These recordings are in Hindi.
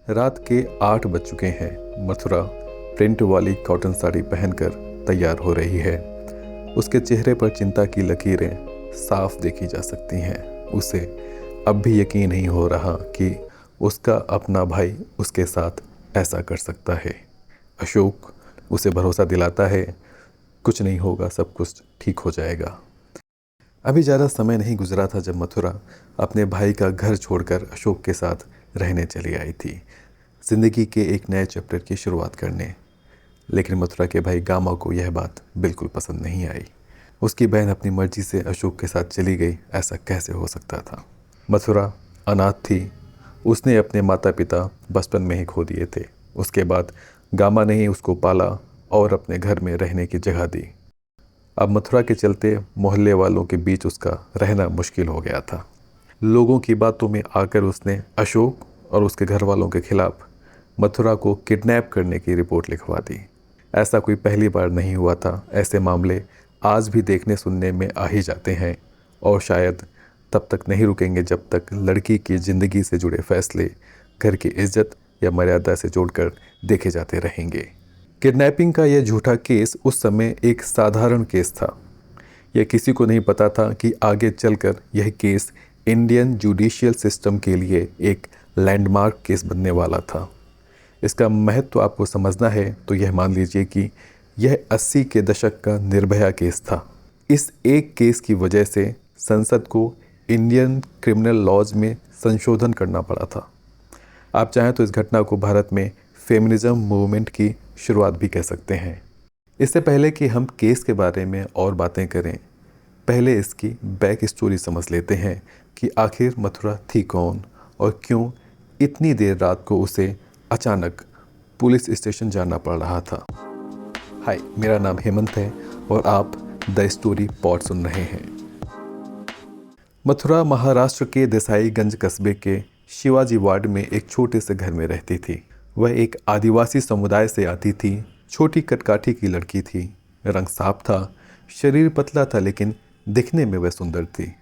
रात के 8 बज चुके हैं। मथुरा प्रिंट वाली कॉटन साड़ी पहनकर तैयार हो रही है। उसके चेहरे पर चिंता की लकीरें साफ देखी जा सकती हैं। उसे अब भी यकीन नहीं हो रहा कि उसका अपना भाई उसके साथ ऐसा कर सकता है। अशोक उसे भरोसा दिलाता है, कुछ नहीं होगा, सब कुछ ठीक हो जाएगा। अभी ज़्यादा समय नहीं गुजरा था जब मथुरा अपने भाई का घर छोड़कर अशोक के साथ रहने चली आई थी, ज़िंदगी के एक नए चैप्टर की शुरुआत करने। लेकिन मथुरा के भाई गामा को यह बात बिल्कुल पसंद नहीं आई। उसकी बहन अपनी मर्जी से अशोक के साथ चली गई, ऐसा कैसे हो सकता था। मथुरा अनाथ थी। उसने अपने माता पिता बचपन में ही खो दिए थे। उसके बाद गामा ने ही उसको पाला और अपने घर में रहने की जगह दी। अब मथुरा के चलते मोहल्ले वालों के बीच उसका रहना मुश्किल हो गया था। लोगों की बातों में आकर उसने अशोक और उसके घर वालों के खिलाफ मथुरा को किडनैप करने की रिपोर्ट लिखवा दी। ऐसा कोई पहली बार नहीं हुआ था। ऐसे मामले आज भी देखने सुनने में आ ही जाते हैं और शायद तब तक नहीं रुकेंगे जब तक लड़की की ज़िंदगी से जुड़े फैसले घर की इज्जत या मर्यादा से जोड़कर देखे जाते रहेंगे। किडनैपिंग का यह झूठा केस उस समय एक साधारण केस था। यह किसी को नहीं पता था कि आगे चलकर यह केस इंडियन जुडिशियल सिस्टम के लिए एक लैंडमार्क केस बनने वाला था। इसका महत्व आपको समझना है तो यह मान लीजिए कि यह 80 के दशक का निर्भया केस था। इस एक केस की वजह से संसद को इंडियन क्रिमिनल लॉज में संशोधन करना पड़ा था। आप चाहें तो इस घटना को भारत में फेमिनिज्म मूवमेंट की शुरुआत भी कह सकते हैं। इससे पहले कि हम केस के बारे में और बातें करें, पहले इसकी बैक स्टोरी समझ लेते हैं कि आखिर मथुरा थी कौन और क्यों इतनी देर रात को उसे अचानक पुलिस स्टेशन जाना पड़ रहा था। हाय, मेरा नाम हेमंत है और आप द स्टोरी पॉड सुन रहे हैं। मथुरा महाराष्ट्र के देसाईगंज कस्बे के शिवाजी वार्ड में एक छोटे से घर में रहती थी। वह एक आदिवासी समुदाय से आती थी। छोटी कटकाठी की लड़की थी। रंग साफ था, शरीर पतला था, लेकिन दिखने में वह सुंदर थी।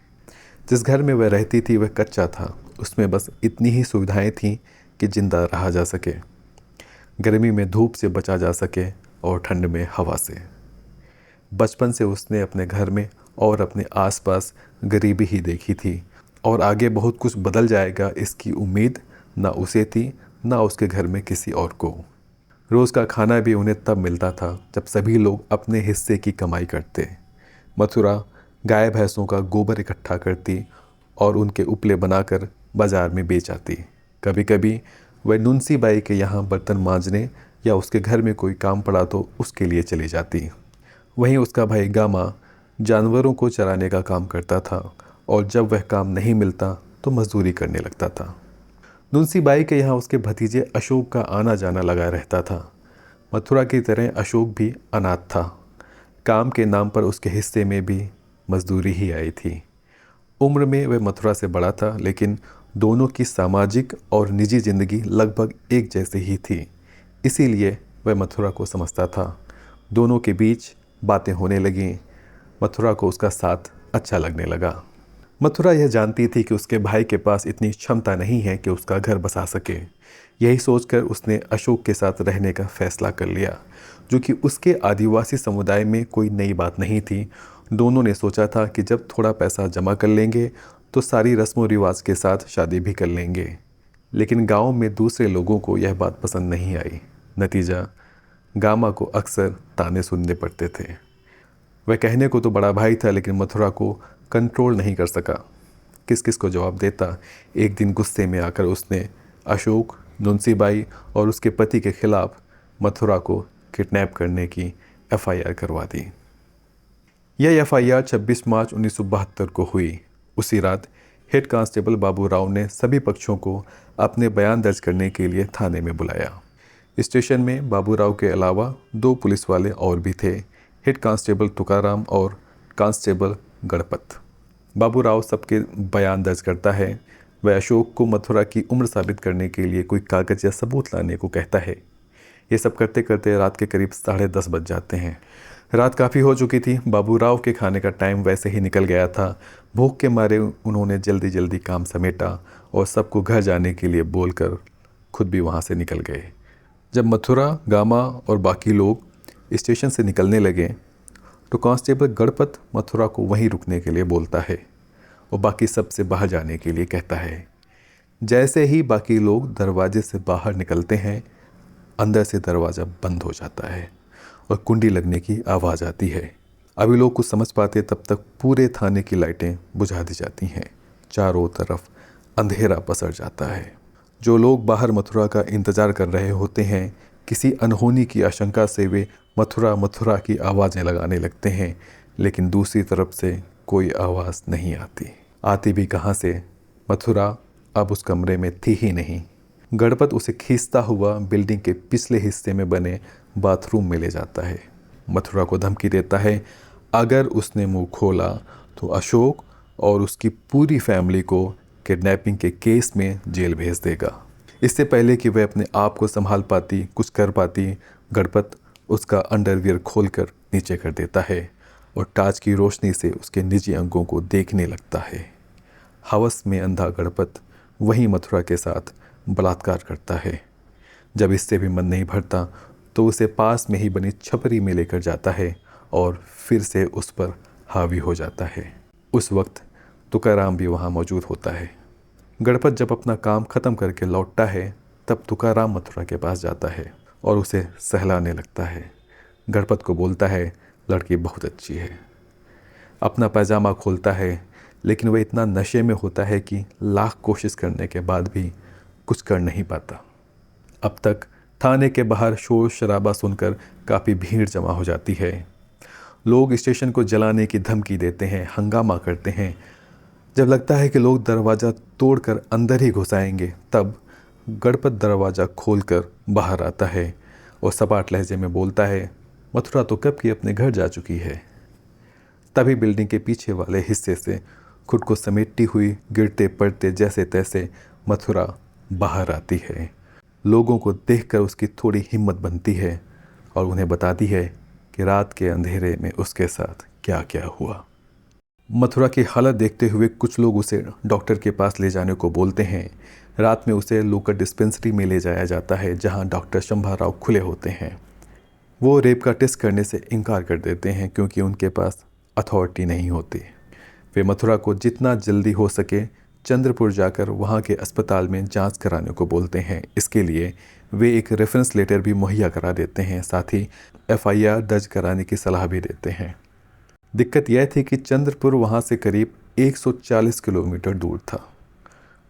जिस घर में वह रहती थी वह कच्चा था। उसमें बस इतनी ही सुविधाएं थीं कि जिंदा रहा जा सके, गर्मी में धूप से बचा जा सके और ठंड में हवा से। बचपन से उसने अपने घर में और अपने आसपास गरीबी ही देखी थी और आगे बहुत कुछ बदल जाएगा इसकी उम्मीद ना उसे थी ना उसके घर में किसी और को। रोज़ का खाना भी उन्हें तब मिलता था जब सभी लोग अपने हिस्से की कमाई करते। मथुरा गाय भैंसों का गोबर इकट्ठा करती और उनके उपले बनाकर बाजार में बेच आती। कभी कभी वह नुनसी बाई के यहाँ बर्तन मांजने या उसके घर में कोई काम पड़ा तो उसके लिए चली जाती। वहीं उसका भाई गामा जानवरों को चराने का काम करता था और जब वह काम नहीं मिलता तो मजदूरी करने लगता था। नुनसी बाई के यहाँ उसके भतीजे अशोक का आना जाना लगा रहता था। मथुरा की तरह अशोक भी अनाथ था। काम के नाम पर उसके हिस्से में भी मजदूरी ही आई थी। उम्र में वह मथुरा से बड़ा था, लेकिन दोनों की सामाजिक और निजी जिंदगी लगभग एक जैसी ही थी। इसीलिए वह मथुरा को समझता था। दोनों के बीच बातें होने लगीं। मथुरा को उसका साथ अच्छा लगने लगा। मथुरा यह जानती थी कि उसके भाई के पास इतनी क्षमता नहीं है कि उसका घर बसा सके। यही सोचकर उसने अशोक के साथ रहने का फैसला कर लिया, जो कि उसके आदिवासी समुदाय में कोई नई बात नहीं थी। दोनों ने सोचा था कि जब थोड़ा पैसा जमा कर लेंगे तो सारी रस्मों रिवाज के साथ शादी भी कर लेंगे। लेकिन गांव में दूसरे लोगों को यह बात पसंद नहीं आई। नतीजा, गामा को अक्सर ताने सुनने पड़ते थे। वह कहने को तो बड़ा भाई था, लेकिन मथुरा को कंट्रोल नहीं कर सका। किस किस को जवाब देता। एक दिन गुस्से में आकर उसने अशोक, नुनसी बाई और उसके पति के खिलाफ मथुरा को किडनैप करने की एफआईआर करवा दी। यह एफआईआर 26 मार्च 1972 को हुई। उसी रात हेड कांस्टेबल बाबू राव ने सभी पक्षों को अपने बयान दर्ज करने के लिए थाने में बुलाया। स्टेशन में बाबू राव के अलावा 2 पुलिस वाले और भी थे, हेड कांस्टेबल तुकाराम और कांस्टेबल गणपत। बाबू राव सबके बयान दर्ज करता है। वह अशोक को मथुरा की उम्र साबित करने के लिए कोई कागज़ या सबूत लाने को कहता है। ये सब करते करते रात के करीब 10:30 बज जाते हैं। रात काफ़ी हो चुकी थी। बाबू राव के खाने का टाइम वैसे ही निकल गया था। भूख के मारे उन्होंने जल्दी जल्दी काम समेटा और सबको घर जाने के लिए बोलकर खुद भी वहाँ से निकल गए। जब मथुरा, गामा और बाकी लोग स्टेशन से निकलने लगे तो कांस्टेबल गणपत मथुरा को वहीं रुकने के लिए बोलता है और बाकी सबसे बाहर जाने के लिए कहता है। जैसे ही बाकी लोग दरवाजे से बाहर निकलते हैं, अंदर से दरवाज़ा बंद हो जाता है और कुंडी लगने की आवाज़ आती है। अभी लोग कुछ समझ पाते तब तक पूरे थाने की लाइटें बुझा दी जाती हैं। चारों तरफ अंधेरा पसर जाता है। जो लोग बाहर मथुरा का इंतज़ार कर रहे होते हैं, किसी अनहोनी की आशंका से वे मथुरा मथुरा की आवाज़ें लगाने लगते हैं, लेकिन दूसरी तरफ से कोई आवाज़ नहीं आती भी कहाँ से? मथुरा अब उस कमरे में थी ही नहीं। गणपत उसे खींचता हुआ बिल्डिंग के पिछले हिस्से में बने बाथरूम में ले जाता है। मथुरा को धमकी देता है, अगर उसने मुंह खोला तो अशोक और उसकी पूरी फैमिली को किडनैपिंग के केस में जेल भेज देगा। इससे पहले कि वह अपने आप को संभाल पाती, कुछ कर पाती, गणपत उसका अंडरवियर खोलकर नीचे कर देता है और टार्च की रोशनी से उसके निजी अंगों को देखने लगता है। हवस में अंधा गणपत वहीं मथुरा के साथ बलात्कार करता है। जब इससे भी मन नहीं भरता तो उसे पास में ही बनी छपरी में लेकर जाता है और फिर से उस पर हावी हो जाता है। उस वक्त तुकाराम भी वहाँ मौजूद होता है। गणपत जब अपना काम ख़त्म करके लौटता है तब तुकाराम मथुरा के पास जाता है और उसे सहलाने लगता है। गणपत को बोलता है, लड़की बहुत अच्छी है। अपना पैजामा खोलता है, लेकिन वह इतना नशे में होता है कि लाख कोशिश करने के बाद भी कुछ कर नहीं पाता। अब तक थाने के बाहर शोर शराबा सुनकर काफ़ी भीड़ जमा हो जाती है। लोग स्टेशन को जलाने की धमकी देते हैं, हंगामा करते हैं। जब लगता है कि लोग दरवाज़ा तोड़कर अंदर ही घुस आएंगे, तब गणपत दरवाज़ा खोलकर बाहर आता है और सपाट लहजे में बोलता है, मथुरा तो कब की अपने घर जा चुकी है। तभी बिल्डिंग के पीछे वाले हिस्से से खुद को समेटती हुई गिरते पड़ते जैसे तैसे मथुरा बाहर आती है। लोगों को देखकर उसकी थोड़ी हिम्मत बनती है और उन्हें बताती है कि रात के अंधेरे में उसके साथ क्या क्या हुआ। मथुरा की हालत देखते हुए कुछ लोग उसे डॉक्टर के पास ले जाने को बोलते हैं। रात में उसे लोकल डिस्पेंसरी में ले जाया जाता है, जहां डॉक्टर शंभा राव खुले होते हैं। वो रेप का टेस्ट करने से इनकार कर देते हैं क्योंकि उनके पास अथॉरिटी नहीं होती। वे मथुरा को जितना जल्दी हो सके चंद्रपुर जाकर वहाँ के अस्पताल में जांच कराने को बोलते हैं। इसके लिए वे एक रेफरेंस लेटर भी मुहैया करा देते हैं, साथ ही FIR दर्ज कराने की सलाह भी देते हैं। दिक्कत यह थी कि चंद्रपुर वहाँ से करीब 140 किलोमीटर दूर था।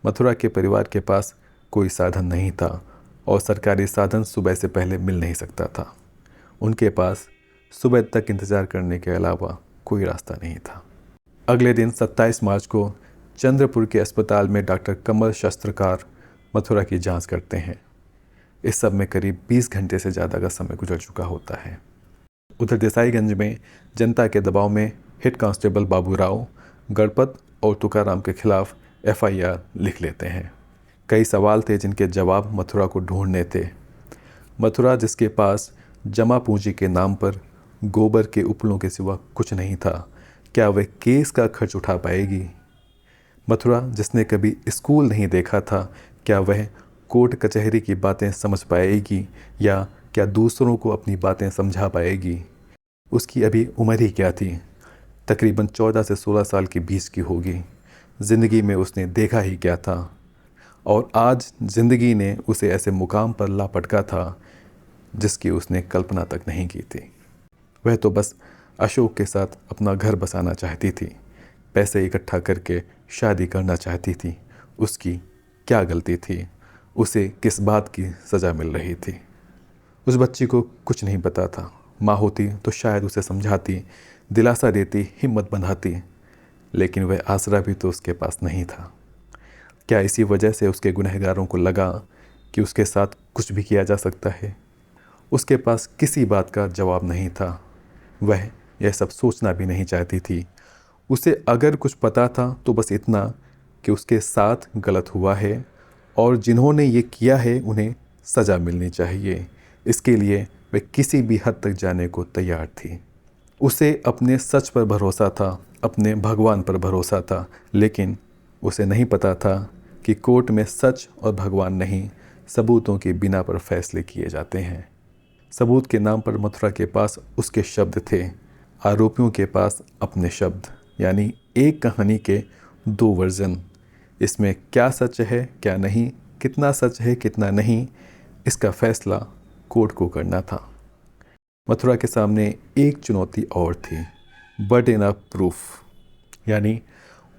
मथुरा के परिवार के पास कोई साधन नहीं था और सरकारी साधन सुबह से पहले मिल नहीं सकता था। उनके पास सुबह तक इंतज़ार करने के अलावा कोई रास्ता नहीं था। अगले दिन 27 मार्च को चंद्रपुर के अस्पताल में डॉक्टर कमल शस्त्रकार मथुरा की जांच करते हैं। इस सब में करीब 20 घंटे से ज़्यादा का समय गुजर चुका होता है। उधर देसाईगंज में जनता के दबाव में हेड कांस्टेबल बाबूराव गणपत और तुकाराम के खिलाफ FIR लिख लेते हैं। कई सवाल थे जिनके जवाब मथुरा को ढूंढने थे। मथुरा, जिसके पास जमा पूंजी के नाम पर गोबर के उपलों के सिवा कुछ नहीं था, क्या वह केस का खर्च उठा पाएगी? मथुरा, जिसने कभी स्कूल नहीं देखा था, क्या वह कोर्ट कचहरी की बातें समझ पाएगी या क्या दूसरों को अपनी बातें समझा पाएगी? उसकी अभी उम्र ही क्या थी? तकरीबन 14 से 16 साल के बीच की होगी। ज़िंदगी में उसने देखा ही क्या था? और आज ज़िंदगी ने उसे ऐसे मुकाम पर ला पटका था जिसकी उसने कल्पना तक नहीं की थी। वह तो बस अशोक के साथ अपना घर बसाना चाहती थी, पैसे इकट्ठा करके शादी करना चाहती थी। उसकी क्या गलती थी? उसे किस बात की सज़ा मिल रही थी? उस बच्ची को कुछ नहीं पता था। माँ होती तो शायद उसे समझाती, दिलासा देती, हिम्मत बंधाती, लेकिन वह आसरा भी तो उसके पास नहीं था। क्या इसी वजह से उसके गुनहगारों को लगा कि उसके साथ कुछ भी किया जा सकता है? उसके पास किसी बात का जवाब नहीं था। वह यह सब सोचना भी नहीं चाहती थी। उसे अगर कुछ पता था तो बस इतना कि उसके साथ गलत हुआ है और जिन्होंने ये किया है उन्हें सज़ा मिलनी चाहिए। इसके लिए वह किसी भी हद तक जाने को तैयार थी। उसे अपने सच पर भरोसा था, अपने भगवान पर भरोसा था, लेकिन उसे नहीं पता था कि कोर्ट में सच और भगवान नहीं, सबूतों के बिना पर फैसले किए जाते हैं। सबूत के नाम पर मथुरा के पास उसके शब्द थे, आरोपियों के पास अपने शब्द, यानी एक कहानी के दो वर्जन। इसमें क्या सच है क्या नहीं, कितना सच है कितना नहीं, इसका फैसला कोर्ट को करना था। मथुरा के सामने एक चुनौती और थी, बर्डन ऑफ प्रूफ, यानी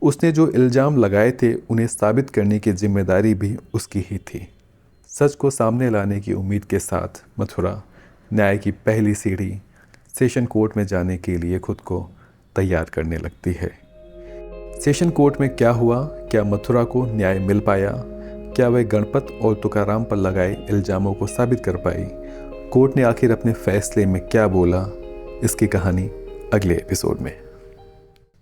उसने जो इल्ज़ाम लगाए थे उन्हें साबित करने की जिम्मेदारी भी उसकी ही थी। सच को सामने लाने की उम्मीद के साथ मथुरा न्याय की पहली सीढ़ी सेशन कोर्ट में जाने के लिए खुद को तैयार करने लगती है। सेशन कोर्ट में क्या हुआ? क्या मथुरा को न्याय मिल पाया? क्या वह गणपत और तुकाराम पर लगाए इल्ज़ामों को साबित कर पाई? कोर्ट ने आखिर अपने फैसले में क्या बोला? इसकी कहानी अगले एपिसोड में।